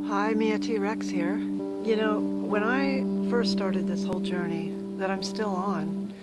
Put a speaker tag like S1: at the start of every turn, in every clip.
S1: Hi, Mia T. Rex here. You know, when I first started this whole journey that I'm still on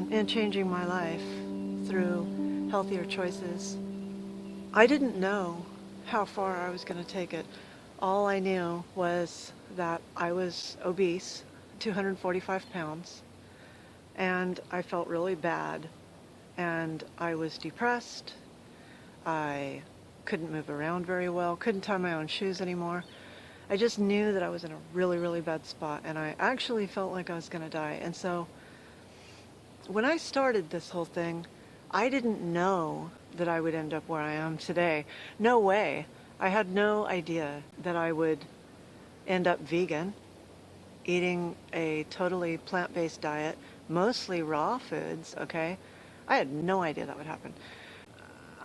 S1: in changing my life through healthier choices, I didn't know how far I was going to take it. All I knew was that I was obese, 245 pounds, and I felt really bad, and I was depressed. I couldn't move around very well, couldn't tie my own shoes anymore. I just knew that I was in a really, really bad spot, and I actually felt like I was going to die. And so when I started this whole thing, I didn't know that I would end up where I am today. No way. I had no idea that I would end up vegan, eating a totally plant-based diet, mostly raw foods, okay? I had no idea that would happen.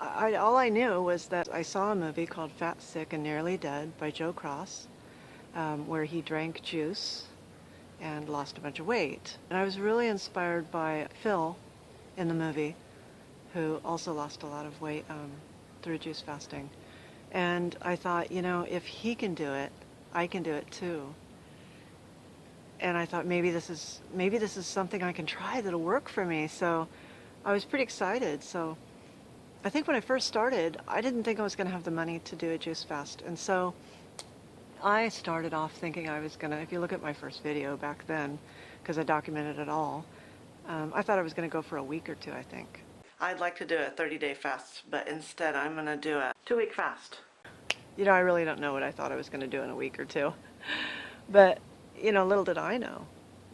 S1: All I knew was that I saw a movie called Fat, Sick, and Nearly Dead by Joe Cross, where he drank juice and lost a bunch of weight. And I was really inspired by Phil in the movie, who also lost a lot of weight through juice fasting. And I thought, you know, if he can do it, I can do it too. And I thought maybe this is something I can try that'll work for me. So I was pretty excited. So I think when I first started, I didn't think I was going to have the money to do a juice fast. And so I started off thinking I was gonna, if you look at my first video back then, because I documented it all, I thought I was gonna go for a week or two, I think. I'd like to do a 30-day fast, but instead I'm gonna do a 2-week fast. You know, I really don't know what I thought I was gonna do in a week or two. But, you know, little did I know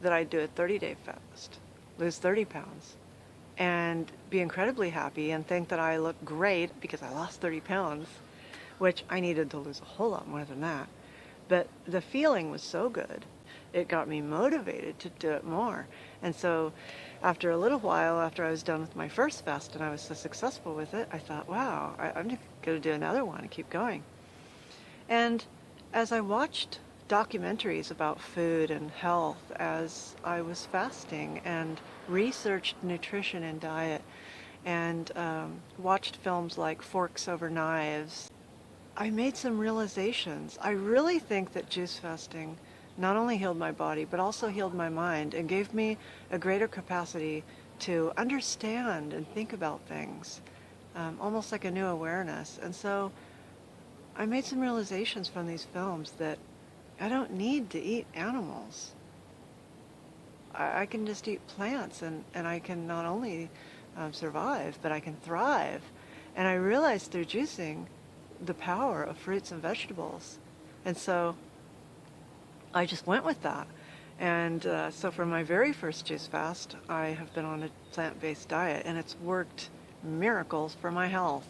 S1: that I'd do a 30-day fast, lose 30 pounds, and be incredibly happy and think that I look great because I lost 30 pounds, which I needed to lose a whole lot more than that. But the feeling was so good, it got me motivated to do it more. And so after a little while, after I was done with my first fast and I was so successful with it, I thought, wow, I'm just going to do another one and keep going. And as I watched documentaries about food and health as I was fasting and researched nutrition and diet and watched films like Forks Over Knives, I made some realizations. I really think that juice fasting not only healed my body, but also healed my mind and gave me a greater capacity to understand and think about things, almost like a new awareness. And so I made some realizations from these films that I don't need to eat animals. I can just eat plants, and I can not only survive, but I can thrive. And I realized through juicing the power of fruits and vegetables. And so I just went with that. And so for my very first juice fast, I have been on a plant-based diet, and it's worked miracles for my health.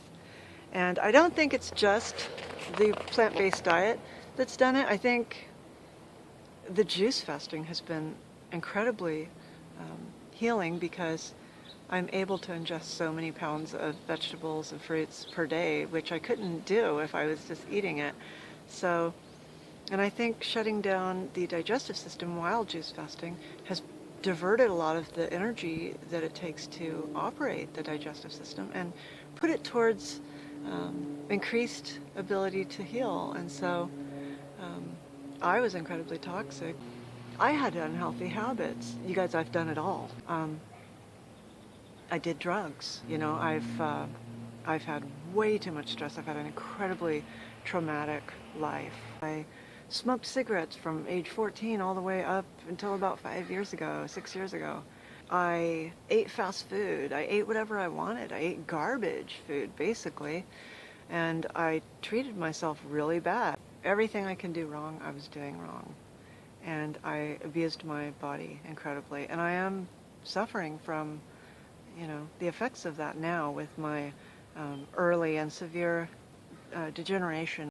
S1: And I don't think it's just the plant-based diet that's done it. I think the juice fasting has been incredibly healing because I'm able to ingest so many pounds of vegetables and fruits per day, which I couldn't do if I was just eating it. So, and I think shutting down the digestive system while juice fasting has diverted a lot of the energy that it takes to operate the digestive system and put it towards increased ability to heal. And so I was incredibly toxic. I had unhealthy habits. You guys, I've done it all. I did drugs. You know, I've had way too much stress. I've had an incredibly traumatic life. I smoked cigarettes from age 14 all the way up until about 5 years ago, 6 years ago. I ate fast food. I ate whatever I wanted. I ate garbage food, basically. And I treated myself really bad. Everything I can do wrong, I was doing wrong. And I abused my body incredibly. And I am suffering from, you know, the effects of that now with my early and severe degeneration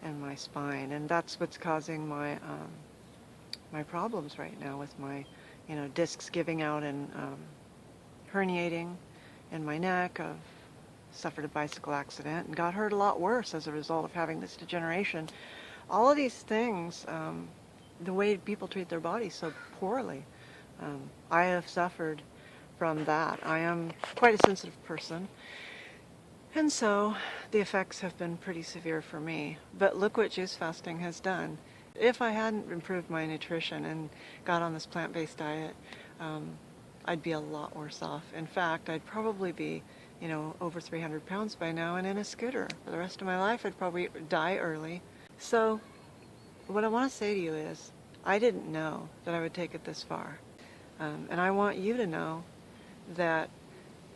S1: in my spine, and that's what's causing my my problems right now with my, you know, discs giving out and herniating in my neck. I've suffered a bicycle accident and got hurt a lot worse as a result of having this degeneration. All of these things, the way people treat their bodies so poorly, I have suffered from that. I am quite a sensitive person, And so the effects have been pretty severe for me. But look what juice fasting has done. If I hadn't improved my nutrition and got on this plant-based diet, I'd be a lot worse off. In fact, I'd probably be, over 300 pounds by now and in a scooter. For the rest of my life, I'd probably die early. So what I want to say to you is, I didn't know that I would take it this far. And I want you to know that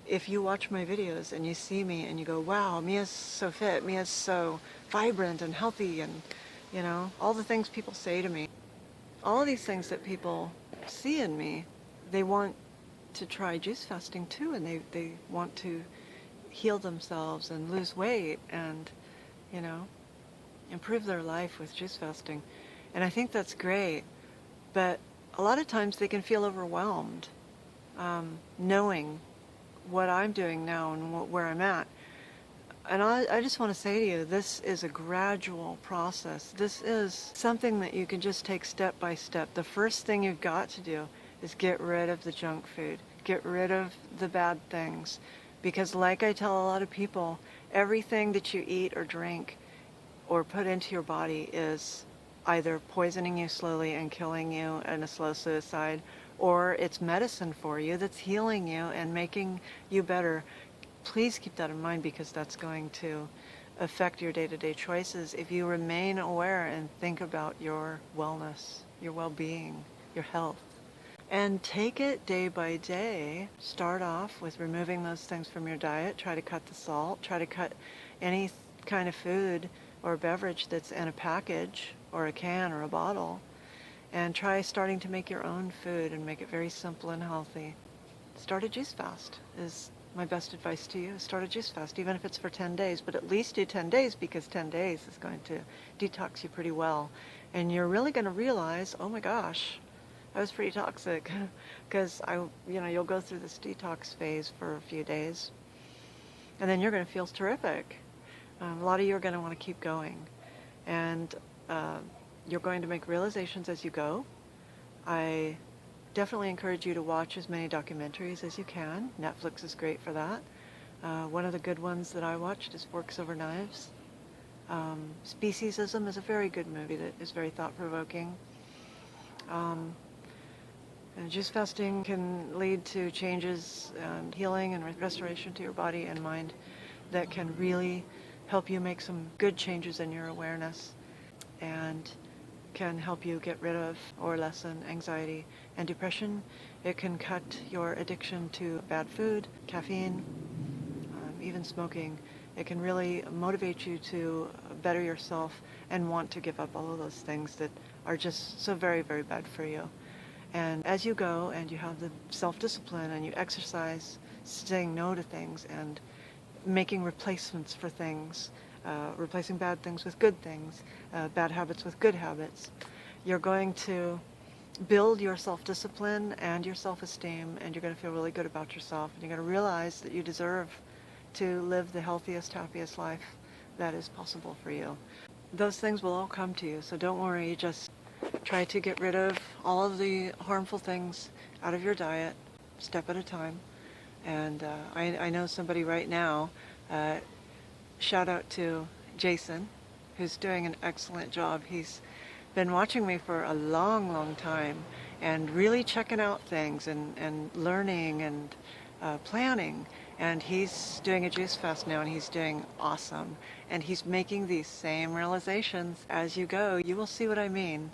S1: if you watch my videos and you see me and you go, wow, Mia's so fit, Mia's so vibrant and healthy, and all the things people say to me, all of these things that people see in me, they want to try juice fasting too, and they want to heal themselves and lose weight and, improve their life with juice fasting. And I think that's great, but a lot of times they can feel overwhelmed knowing what I'm doing now and where I'm at. And I just want to say to you, this is a gradual process. This is something that you can just take step by step. The first thing you've got to do is get rid of the junk food. Get rid of the bad things. Because like I tell a lot of people, everything that you eat or drink or put into your body is either poisoning you slowly and killing you in a slow suicide, or it's medicine for you that's healing you and making you better. Please keep that in mind, because that's going to affect your day-to-day choices if you remain aware and think about your wellness, your well-being, your health. And take it day by day. Start off with removing those things from your diet. Try to cut the salt. Try to cut any kind of food or beverage that's in a package or a can or a bottle. And try starting to make your own food and make it very simple and healthy. Start a juice fast is my best advice to you. Start a juice fast, even if it's for 10 days, but at least do 10 days, because 10 days is going to detox you pretty well. And you're really going to realize, oh my gosh, I was pretty toxic, because you'll go through this detox phase for a few days, and then you're going to feel terrific. A lot of you are going to want to keep going, and you're going to make realizations as you go. I definitely encourage you to watch as many documentaries as you can. Netflix is great for that. One of the good ones that I watched is Forks Over Knives. Speciesism is a very good movie that is very thought-provoking. And juice fasting can lead to changes and healing and restoration to your body and mind that can really help you make some good changes in your awareness, and can help you get rid of or lessen anxiety and depression. It can cut your addiction to bad food, caffeine, even smoking. It can really motivate you to better yourself and want to give up all of those things that are just so very, very bad for you. And as you go and you have the self-discipline and you exercise, saying no to things and making replacements for things, replacing bad things with good things, bad habits with good habits, you're going to build your self-discipline and your self-esteem, and you're going to feel really good about yourself, and you're going to realize that you deserve to live the healthiest, happiest life that is possible for you. Those things will all come to you, so don't worry. Just try to get rid of all of the harmful things out of your diet, step at a time. And I know somebody right now, shout out to Jason, who's doing an excellent job. He's been watching me for a long, long time and really checking out things and learning and planning. And he's doing a juice fast now, and he's doing awesome. And he's making these same realizations as you go. You will see what I mean,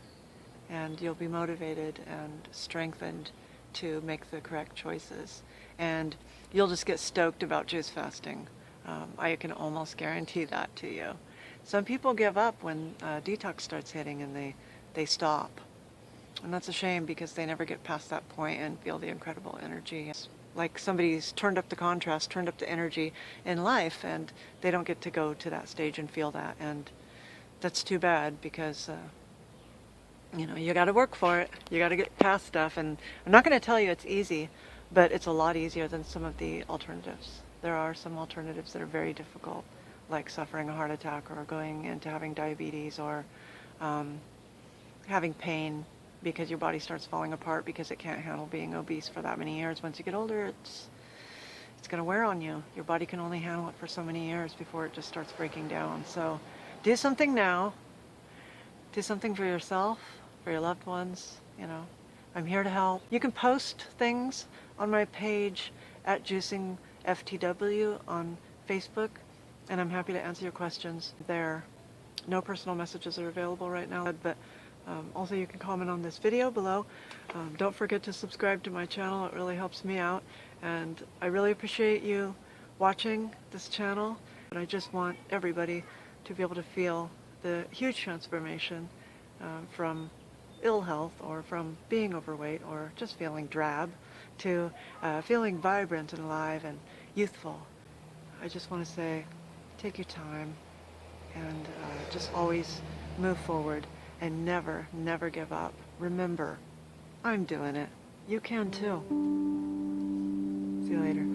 S1: and you'll be motivated and strengthened to make the correct choices. And you'll just get stoked about juice fasting. I can almost guarantee that to you. Some people give up when detox starts hitting, and they stop. And that's a shame, because they never get past that point and feel the incredible energy. It's like somebody's turned up the contrast, turned up the energy in life, and they don't get to go to that stage and feel that. And that's too bad, because you got to work for it. You got to get past stuff. And I'm not going to tell you it's easy, but it's a lot easier than some of the alternatives. There are some alternatives that are very difficult, like suffering a heart attack, or going into having diabetes, or having pain because your body starts falling apart because it can't handle being obese for that many years. Once you get older, it's it's going to wear on you. Your body can only handle it for so many years before it just starts breaking down. So do something now. Do something for yourself, for your loved ones. You know, I'm here to help. You can post things on my page at JuicingFTW on Facebook, and I'm happy to answer your questions there. No personal messages are available right now, but also you can comment on this video below. Don't forget to subscribe to my channel. It really helps me out, and I really appreciate you watching this channel. And I just want everybody to be able to feel the huge transformation from ill health or from being overweight or just feeling drab to feeling vibrant and alive and youthful. I just want to say, take your time and just always move forward and never, never give up. Remember, I'm doing it. You can too. See you later.